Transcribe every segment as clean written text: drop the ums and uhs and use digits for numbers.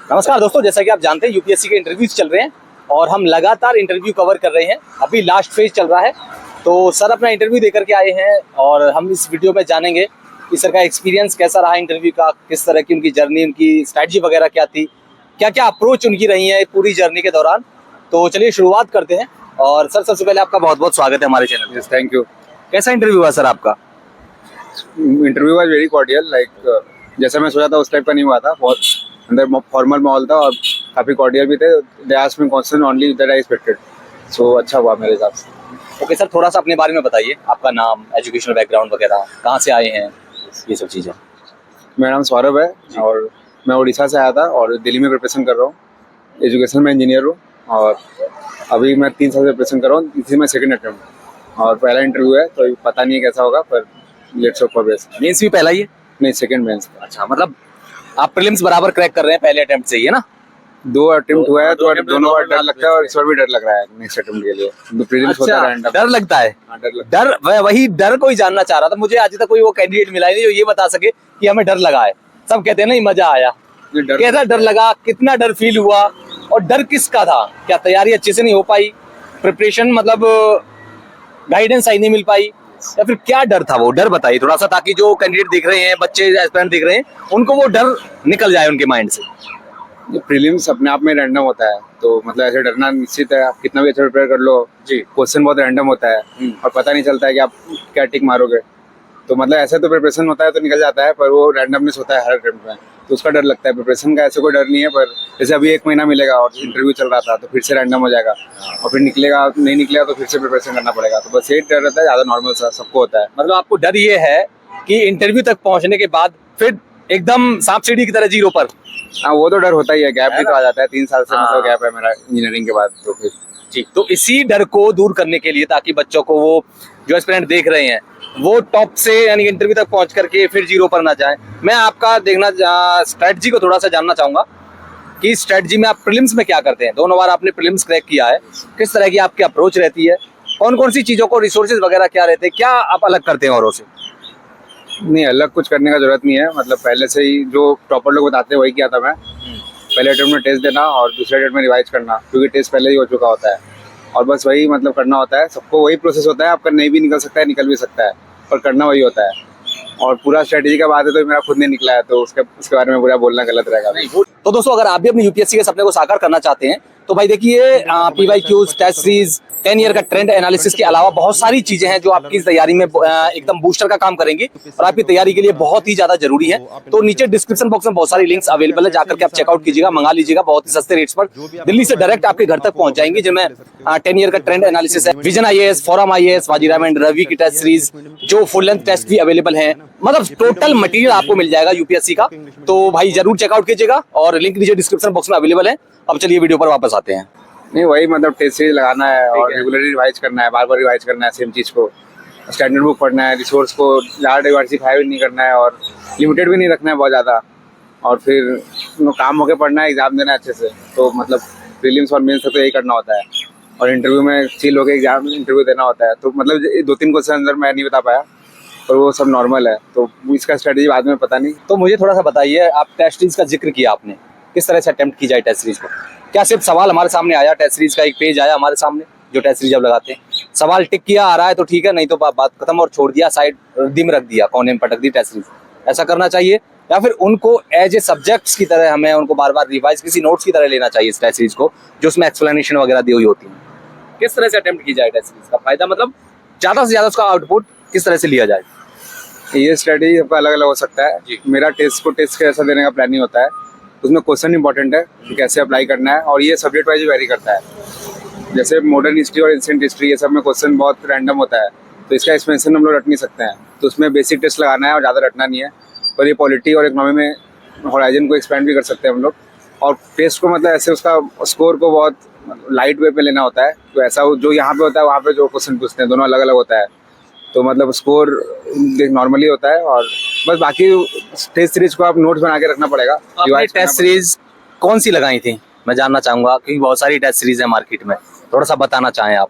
नमस्कार दोस्तों, जैसा कि आप जानते हैं यूपीएससी के इंटरव्यूज चल रहे हैं और हम लगातार इंटरव्यू कवर कर रहे हैं। अभी लास्ट फेज चल रहा है, तो सर अपना इंटरव्यू देकर के आए हैं और हम इस वीडियो में जानेंगे कि सर का एक्सपीरियंस कैसा रहा इंटरव्यू का, किस तरह की उनकी जर्नी, उनकी स्ट्रैटेजी वगैरह क्या थी, क्या क्या अप्रोच उनकी रही है पूरी जर्नी के दौरान। तो चलिए शुरुआत करते हैं। और सर सबसे पहले आपका बहुत बहुत स्वागत है हमारे चैनल में। Thank you. कैसा इंटरव्यू हुआ सर आपका? Interview was very cordial, like जैसा मैं सोचा था उस टाइप का नहीं हुआ था। बहुत अंदर फॉर्मल माहौल था और काफ़ी कॉर्डियल भी थे। They asked me question only that I expected, so अच्छा हुआ मेरे हिसाब से। ओके सर, थोड़ा सा अपने बारे में बताइए, आपका नाम, एजुकेशनल बैकग्राउंड वगैरह, कहाँ से आए हैं, ये सब चीज़ें। मेरा नाम सौरभ है और मैं उड़ीसा से आया था और दिल्ली में प्रिपरेशन कर रहा हूँ। एजुकेशन में इंजीनियर हूँ और अभी मैं 3 साल से प्रिपरेशन कर रहा हूँ। इसी में सेकंड अटेम्प्ट और पहला इंटरव्यू है, तो पता नहीं है कैसा होगा, पर let's hope for best. Mains भी पहला ही है? नहीं, सेकंड मेंस। अच्छा, मतलब आप प्रीलिम्स बराबर क्रैक कर रहे हैं पहले अटेम्प्ट से ही, है ना? 2 अटेम्प्ट हुआ है, तो दोनों बार डर लगता है और इस बार भी डर लग रहा है नेक्स्ट अटेम्प्ट के लिए। प्रीलिम्स होता है रैंडम। डर लगता है? डर लगता है। डर, वही डर को ही जानना चाह रहा था। मुझे आज तक कोई वो कैंडिडेट मिला ही नहीं जो ये बता सके कि हमें डर लगा है। सब कहते हैं ना मजा आया। कैसा डर लगा, कितना डर फील हुआ और डर किसका था? क्या तैयारी अच्छे से नहीं हो पाई, प्रिपरेशन मतलब गाइडेंस सही नहीं मिल पाई, या फिर क्या डर था? वो डर बताइए थोड़ा सा, ताकि जो कैंडिडेट देख रहे हैं, बच्चे एस्पिरेंट देख रहे हैं, उनको वो डर निकल जाए उनके माइंड से। प्रीलिम्स अपने आप में रैंडम होता है, तो मतलब ऐसे डरना निश्चित है। आप कितना भी अच्छा प्रिपेयर कर लो जी, क्वेश्चन बहुत रैंडम होता है और पता नहीं चलता है कि आप क्या टिक मारोगे। तो मतलब ऐसे तो प्रिपरेशन होता है तो निकल जाता है, पर वो रैंडमनेस होता है हर अटेम्प्ट में, तो उसका डर लगता है। प्रिपरेशन का ऐसे कोई डर नहीं है, पर जैसे अभी 1 महीना मिलेगा और इंटरव्यू चल रहा था, तो फिर से रैंडम हो जाएगा और फिर निकलेगा, नहीं निकलेगा तो फिर से प्रिपरेशन करना पड़ेगा। तो बस यही डर रहता है, ज़्यादा नॉर्मल सा सबको होता है। मतलब आपको डर ये है कि इंटरव्यू तक पहुंचने के बाद फिर एकदम सांप सीढ़ी की तरह जीरो पर। हाँ, वो तो डर होता ही है। गैप भी तो आ जाता है, 3 साल से मतलब गैप है मेरा इंजीनियरिंग के बाद। तो फिर जी, तो इसी डर को दूर करने के लिए, ताकि बच्चों को, वो जो एस्पिरेंट देख रहे हैं, वो टॉप से यानी इंटरव्यू तक पहुंच करके फिर जीरो पर ना जाए, मैं आपका देखना स्ट्रेटजी को थोड़ा सा जानना चाहूंगा कि स्ट्रेटजी में आप प्रीलिम्स में क्या करते हैं। 2 बार आपने प्रीलिम्स क्रैक किया है, किस तरह की आपकी अप्रोच रहती है, कौन कौन सी चीजों को, रिसोर्सेज वगैरह क्या रहते हैं, क्या आप अलग करते हैं औरों से? नहीं, अलग कुछ करने का जरूरत नहीं है। मतलब पहले से ही जो टॉपर लोग बताते हैं वही किया था मैं। पहले अटेम्प्ट में टेस्ट देना और दूसरे अटेम्प्ट में रिवाइज करना, क्योंकि टेस्ट पहले ही हो चुका होता है और बस वही मतलब करना होता है। सबको वही प्रोसेस होता है। आपका नहीं भी निकल सकता है, निकल भी सकता है, पर करना वही होता है। और पूरा स्ट्रेटेजी का बात है तो मेरा खुद नहीं निकला है, तो उसके बारे में पूरा बोलना गलत रहेगा। तो दोस्तों, अगर आप भी अपनी यूपीएससी के सपने को साकार करना चाहते हैं तो भाई देखिए, पीवाईक्यूज, टेस्ट सीरीज, 10 ईयर का ट्रेंड एनालिसिस के अलावा बहुत सारी चीजें हैं जो आपकी तैयारी में एकदम बूस्टर का काम करेंगी और आपकी तैयारी के लिए बहुत ही ज्यादा जरूरी है। तो नीचे डिस्क्रिप्शन बॉक्स में बहुत सारी लिंक्स अवेलेबल है, जाकर के आप चेकआउट कीजिएगा, मंगा लीजिएगा बहुत ही सस्ते रेट्स पर। दिल्ली से डायरेक्ट आपके घर तक पहुंच जाएंगी, जिनमें 10 ईयर का ट्रेंड एनालिसिस है, vision IAS, forum IAS, Bajirao and Ravi की टेस्ट सीरीज, जो फुल लेंथ टेस्ट भी अवेलेबल है। मतलब टोटल मटेरियल आपको मिल जाएगा यूपीएससी का। तो भाई जरूर चेकआउट कीजिएगा और लिंक नीचे डिस्क्रिप्शन बॉक्स में अवेलेबल है। अब चलिए वीडियो पर वापस आते हैं। नहीं, वही मतलब टेस्ट सीरीज लगाना है और रेगुलरली रिवाइज करना है, बार बार रिवाइज करना है सेम चीज़ को। स्टैंडर्ड बुक पढ़ना है, रिसोर्स को ज़्यादा डाइवर्सिफाई भी नहीं करना है और लिमिटेड भी नहीं रखना है बहुत ज़्यादा, और फिर काम होकर पढ़ना है, एग्जाम देना है अच्छे से। तो मतलब प्रीलिम्स और मेंस तो यही करना होता है और इंटरव्यू में चिल होकर एग्जाम इंटरव्यू देना होता है। तो मतलब 2-3 क्वेश्चन अंदर मैं नहीं बता पाया, और वो सब नॉर्मल है, तो इसका स्ट्रेटेजी बाद में पता नहीं। तो मुझे थोड़ा सा बताइए, आप टेस्ट सीरीज का जिक्र किया आपने, किस तरह से अटेम्प्ट की जाए टेस्ट सीरीज को? क्या सिर्फ सवाल हमारे सामने आया, टेस्ट सीरीज का एक पेज आया हमारे सामने जो टेस्ट सीरीज आप लगाते हैं, सवाल टिक किया, आ रहा है तो ठीक है, नहीं तो बात खत्म और छोड़ दिया, साइड रद्दी में रख दिया, कोने में पटक दी टेस्ट सीरीज, ऐसा करना चाहिए? या फिर उनको एज ए सब्जेक्ट्स की तरह हमें उनको बार बार रिवाइज, किसी नोट्स की तरह लेना चाहिए इस टेस्ट सीरीज को, जो उसमें एक्सप्लेनेशन वगैरह दी हुई होती है? किस तरह से अटेम्प्ट की जाए टेस्ट सीरीज का फायदा, मतलब ज्यादा से ज्यादा उसका आउटपुट किस तरह से लिया जाए? ये स्ट्रेटेजी सबका अलग अलग हो सकता है। मेरा टेस्ट कैसा देने का प्लान नहीं होता है, उसमें क्वेश्चन इंपॉर्टेंट है कि कैसे अप्लाई करना है, और ये सब्जेक्ट वाइज वेरी करता है। जैसे मॉडर्न हिस्ट्री और एंशिएंट हिस्ट्री, ये सब में क्वेश्चन बहुत रैंडम होता है, तो इसका एक्सपेंशन हम लोग रट नहीं सकते हैं, तो उसमें बेसिक टेस्ट लगाना है और ज़्यादा रटना नहीं है। पर ये पॉलिटी और इकोनॉमी में होराइजन को एक्सपेंड भी कर सकते हैं हम लोग, और टेस्ट को मतलब ऐसे उसका स्कोर को बहुत लाइट वे पे लेना होता है। तो ऐसा जो यहाँ पे होता है वहाँ पे जो क्वेश्चन पूछते हैं, दोनों अलग अलग होता है, तो मतलब स्कोर नॉर्मली होता है। और बस बाकी टेस्ट सीरीज को आप नोट्स बना के रखना पड़ेगा। आपने टेस्ट सीरीज कौन सी लगाई थी, मैं जानना चाहूंगा, क्योंकि बहुत सारी टेस्ट सीरीज है मार्केट में, थोड़ा सा बताना चाहें आप।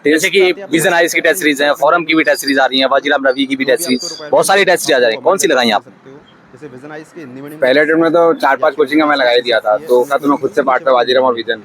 जैसे कि विजन IAS की टेस्ट सीरीज है, फोरम की भी टेस्ट सीरीज आ रही है, बाजीराव रवि की भी टेस्ट सीरीज, बहुत सारी टेस्ट सीरीज आ रही है, कौन सी लगाई आपने? जैसे विजन आइस के हिंदी मीडियम पहले अटेम्प्ट में तो 4-5 कोचिंग का मैं लगा ही दिया था, तो उसका तो मैं खुद से पार्ट था बाजीराम और विजन,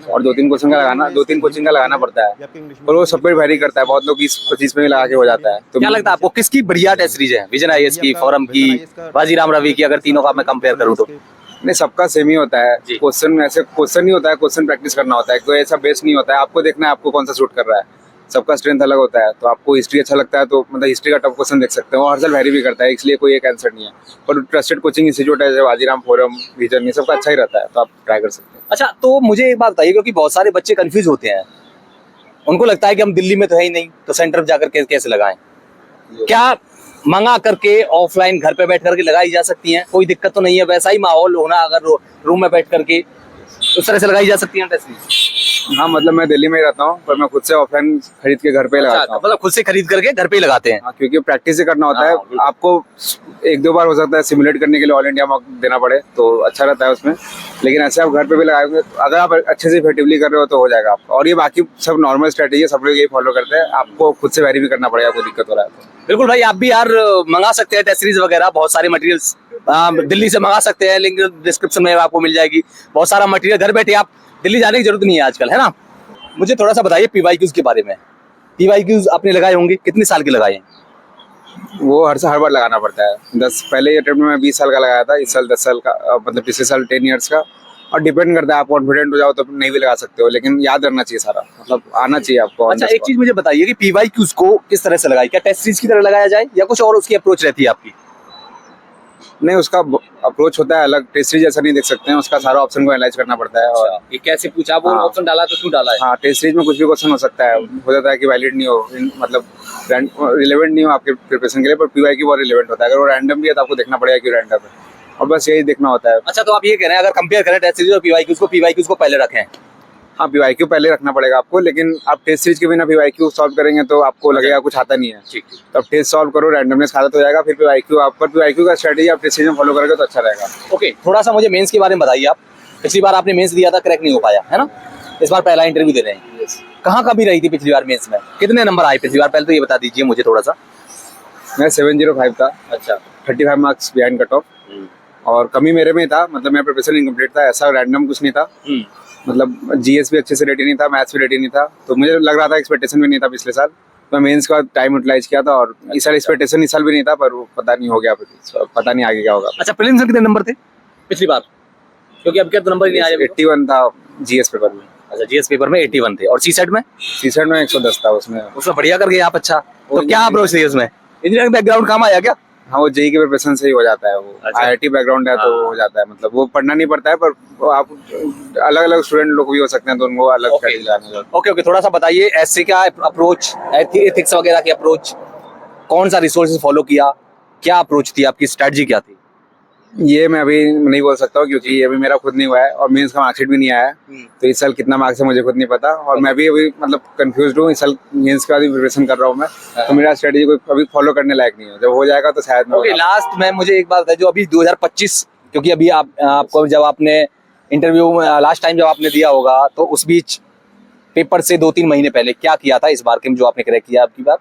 और 2-3 कोचिंग का लगाना पड़ता है, और वो सब पे वेरी करता है, बहुत लोग 20-25 में भी लगा के हो जाता है। तो क्या लगता है आपको किसकी बढ़िया टेस्ट सीरीज है? विजन आईएएस की, फोरम की, बाजीराम रवि की, अगर तीनों का मैं कंपेयर करूं तो? नहीं, सबका सेम ही होता है। क्वेश्चन ऐसे क्वेश्चन नहीं होता है, क्वेश्चन प्रैक्टिस करना होता है, कोई ऐसा बेस नहीं होता है। आपको देखना है आपको कौन सा सूट कर रहा है, सबका स्ट्रेंथ अलग होता है। तो आपको हिस्ट्री अच्छा लगता है तो मतलब हिस्ट्री का टफ क्वेश्चन देख सकते हैं, वो हर साल वेरी भी करता है, इसलिए कोई एक आंसर नहीं है। पर ट्रस्टेड कोचिंग इंस्टीट्यूट है जैसे बाजीराम, फोरम, विजन, ये सबका अच्छा ही रहता है, तो आप ट्राई कर सकते हैं। अच्छा, तो मुझे एक बात बताइए, क्योंकि बहुत सारे बच्चे कंफ्यूज होते हैं, उनको लगता है कि हम दिल्ली में तो है ही नहीं, तो सेंटर जाकर के कैसे लगाएं? क्या मंगा करके ऑफलाइन घर पे बैठ करके लगाई जा सकती हैं? कोई दिक्कत तो नहीं है? वैसा ही माहौल होना अगर रूम में बैठ करके, उस तरह से लगाई जा सकती है टेस्ट सीरीज? हाँ, मतलब मैं दिल्ली में ही रहता हूँ, पर मैं खुद से ऑफलाइन खरीद के घर पे लगाता हूँ। मतलब खुद से खरीद करके घर पे ही लगाते हैं? हाँ, क्योंकि प्रैक्टिस ही करना होता है। आपको 1-2 बार हो सकता है सिमुलेट करने के लिए ऑल इंडिया मॉक देना पड़े, तो अच्छा रहता है उसमें। लेकिन ऐसे आप घर पे भी लगाएंगे, अगर आप अच्छे से इफेक्टिवली कर रहे हो तो हो जाएगा आपका। और ये बाकी सब नॉर्मल स्ट्रेटेजी है, सब लोग यही फॉलो करते हैं। आपको खुद से वेरी भी करना पड़ेगा, कोई दिक्कत हो रहा है तो। बिल्कुल भाई, आप भी यार मंगा सकते हैं टेस्ट सीरीज वगैरह, बहुत सारे मटेरियल्स दिल्ली से मंगा सकते हैं, लिंक डिस्क्रिप्शन में आपको मिल जाएगी। बहुत सारा मटेरियल घर बैठे, आप दिल्ली जाने की जरूरत नहीं है आजकल, है ना। मुझे थोड़ा सा बताइए पीवाईक्यूज के बारे में। पीवाईक्यूज आपने लगाए होंगे, कितने साल के लगाए हैं? वो हर बार लगाना पड़ता है। पहले अटेम्प्ट में मैं 20 साल का लगाया था, इस साल 10 साल का, मतलब पिछले साल 10 ईयर्स का। और डिपेंड करता है, आप कॉन्फिडेंट हो जाओ तो नहीं भी लगा सकते हो, लेकिन याद रहना चाहिए सारा, मतलब आना चाहिए आपको। अच्छा, एक चीज मुझे बताइए कि पीवाईक्यूज को किस तरह से लगाए? क्या टेस्ट सीरीज की तरह लगाया जाए या कुछ और उसकी अप्रोच रहती है आपकी? नहीं, उसका अप्रोच होता है अलग, टेस्ट सीरीज जैसा नहीं देख सकते हैं, उसका सारा ऑप्शन को एनालाइज करना पड़ता है। और ये कैसे पूछा, वो ऑप्शन डाला तो क्यों डाला है? हाँ, टेस्ट सीरीज में कुछ भी क्वेश्चन हो सकता है, हो जाता है कि वैलिड नहीं हो, मतलब रिलेवेंट नहीं हो आपके प्रिपरेशन के लिए, पर पीवाईक्यू बहुत रिलेवेंट होता है। अगर वो रैंडम भी है तो आपको देखना पड़ेगा कि रैंडम है, और बस यही देखना होता है। अच्छा, तो आप ये कह रहे हैं अगर कंपेयर करें टेस्ट सीरीज और पीवाईक्यूज को पहले रखें? हाँ, पीवाईक्यू पहले रखना पड़ेगा आपको, लेकिन आप टेस्ट सीरीज के बिना पीवाईक्यू सॉल्व करेंगे तो आपको लगेगा कुछ आता नहीं है। ठीक। तो आप टेस्ट सॉल्व करो, रैंडमनेस आदत हो जाएगा, फिर पीवाईक्यू का स्ट्रेटेजी आप टेस्ट सीरीज में फॉलो करोगे तो अच्छा रहेगा। ओके, थोड़ा सा मुझे मेंस के बारे में बताइए आप। पिछली बार आपने मेंस दिया था, क्रैक नहीं हो पाया, है ना। इस बार पहला इंटरव्यू दे रहे हैं। कहाँ कमी रही थी पिछली बार मेंस में? कितने नंबर आए पिछली बार, पहले तो ये बता दीजिए मुझे थोड़ा सा। मैं 705 था। अच्छा। 35 मार्क्स बिहाइंड कट ऑफ, और कमी मेरे में था, मतलब मेरा प्रिपरेशन इनकम्प्लीट था, ऐसा रैंडम कुछ नहीं था। मतलब जीएस भी अच्छे से रेडी नहीं था, मैथ्स भी रेडी नहीं था, तो मुझे लग रहा था, एक्सपेक्टेशन भी नहीं था पिछले साल। मैं मेंस का टाइम यूटिलाइज किया था, और इस साल एक्सपेक्टेशन इस साल भी नहीं था, पर वो पता नहीं हो गया, पता नहीं आगे क्या होगा। अच्छा, प्रीलिम्स में कितने नंबर थे पिछली बार? क्योंकि अब क्या तो नंबर ही नहीं आया। 81 था जीएस पेपर में। अच्छा, जीएस पेपर में 81 थे, और सीसेट में? सीसेट में 110 था। उसमें बढ़िया कर गए आप। अच्छा, तो क्या अप्रोच थी उसमें? इंजीनियरिंग बैकग्राउंड काम आया क्या? हाँ, वो जेई के प्रिपरेशन से ही हो जाता है, वो आईआईटी बैकग्राउंड है तो हो जाता है, मतलब वो पढ़ना नहीं पड़ता है, पर आप अलग अलग स्टूडेंट लोग भी हो सकते हैं, तो उनको अलग ओके, थोड़ा सा बताइए ऐसे क्या अप्रोच, एथिक्स वगैरह की अप्रोच, कौन सा रिसोर्सेज फॉलो किया, क्या अप्रोच थी आपकी, स्ट्रेटजी क्या थी? ये मैं अभी नहीं बोल सकता हूँ, क्योंकि ये अभी मेरा खुद नहीं हुआ है, और मेंस का मार्कशीट भी नहीं आया है, तो इस साल कितना मार्क्स है मुझे खुद नहीं पता, और मैं भी अभी मतलब कंफ्यूज हूँ। इस साल मेंस का भी प्रिपरेशन कर रहा हूँ मैं, तो मेरा स्ट्रेटजी को अभी फॉलो करने लायक नहीं है, जब हो जाएगा तो शायद। ओके, लास्ट में मुझे एक बात बताइए, जो अभी 2025, क्योंकि अभी आपको जब आपने इंटरव्यू लास्ट टाइम जब आपने दिया होगा, तो उस बीच पेपर से 2-3 महीने पहले क्या किया था इस बार के जो आपने क्रैक किया आपकी बार,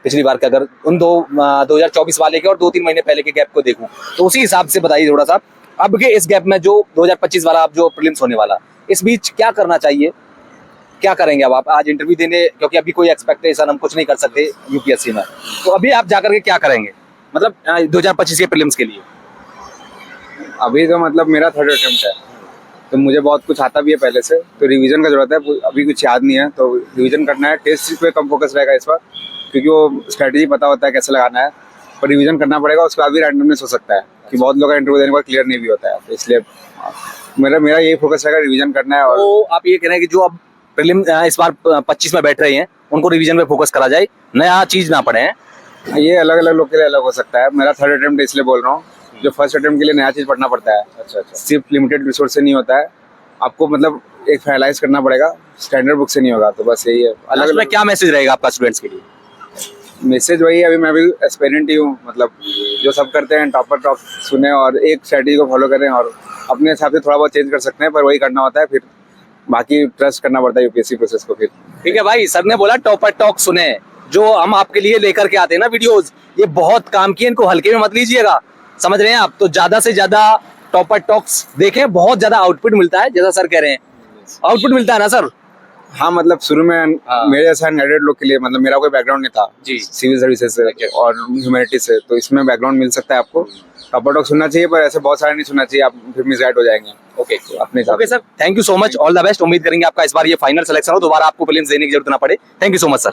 पिछली बार का अगर उन 2024 वाले के और 2-3 महीने पहले के गैप को देखूं, तो उसी हिसाब से बताइए थोड़ा सा। अब के इस गैप में जो 2025 वाला आप जो प्रीलिम्स होने वाला, इस बीच क्या करना चाहिए, क्या करेंगे अब आप आज इंटरव्यू देने, क्योंकि अभी कोई एक्सपेक्टेशन हम कुछ नहीं कर सकते यूपीएससी में, तो अभी आप जाकर के क्या करेंगे, मतलब 2025 के प्रीलिम्स के लिए? अभी तो मतलब मेरा 3rd अटेम्प्ट है, तो मुझे बहुत कुछ आता भी है पहले से, तो रिवीजन का जरूरत है। अभी कुछ याद नहीं है, तो रिवीजन करना है। टेस्ट पे कम फोकस रहेगा इस बार, क्योंकि वो स्ट्रेटेजी पता होता है कैसे लगाना है, पर रिवीजन करना पड़ेगा। उसके बाद भी रैंडमनेस हो सकता है कि बहुत लोग इंटरव्यू देने के बाद क्लियर नहीं भी होता है, तो इसलिए मेरा यही फोकस रहेगा, रिवीजन करना है। और तो आप ये कह रहे हैं कि जो अब प्रीलिम इस बार 25 में बैठ रहे हैं, उनको रिवीजन पे फोकस करा जाए, नया चीज ना पढ़े। ये अलग अलग लोग के लिए अलग हो सकता है। मेरा 3rd अटेम्प्ट इसलिए बोल रहा हूँ, जो 1st अटेम्प्ट के लिए नया चीज पढ़ना पड़ता है। अच्छा, सिर्फ लिमिटेड रिसोर्स से नहीं होता है, आपको मतलब एक फाइनलाइज करना पड़ेगा, स्टैंडर्ड बुक से नहीं होगा। तो बस यही है। अलग अलग क्या मैसेज रहेगा आपका स्टूडेंट्स के लिए? मैसेज वही है, अभी मैं भी एस्पिरेंट ही हूँ, मतलब जो सब करते हैं टॉप सुने और एक स्ट्रेटेजी को फॉलो करें, और अपने हिसाब से थोड़ा बहुत चेंज कर सकते हैं, पर वही करना होता है। फिर बाकी ट्रस्ट करना पड़ता है यूपीएससी प्रोसेस को। फिर ठीक है भाई, सर ने बोला टॉपर टॉक सुने, जो हम आपके लिए लेकर के आते हैं ना वीडियोस, ये बहुत काम किए, इनको हल्के में मत लीजिएगा। समझ रहे हैं आप? तो ज्यादा से ज्यादा टॉपर टॉक्स देखें, बहुत ज्यादा आउटपुट मिलता है, जैसा सर कह रहे हैं आउटपुट मिलता है ना सर? हाँ मतलब शुरू में मेरे जैसा अनग्रेजुएट लोग के लिए, मतलब मेरा कोई बैकग्राउंड नहीं था जी। सिविल सर्विसेज से और ह्यूमैनिटी से, तो इसमें बैकग्राउंड मिल सकता है आपको। टॉपर टॉक सुनना चाहिए, पर ऐसे बहुत सारे नहीं सुनना चाहिए, आप फिर मिसगाइड हो जाएंगे। ओके अपने हिसाब ओके से। Sir, thank you so much, all the best. उम्मीद करेंगे आपका इस बार ये फाइनल सिलेक्शन हो, दोबारा आपको प्रीलिम्स देने की जरूरत ना पड़े। Thank you so much sir.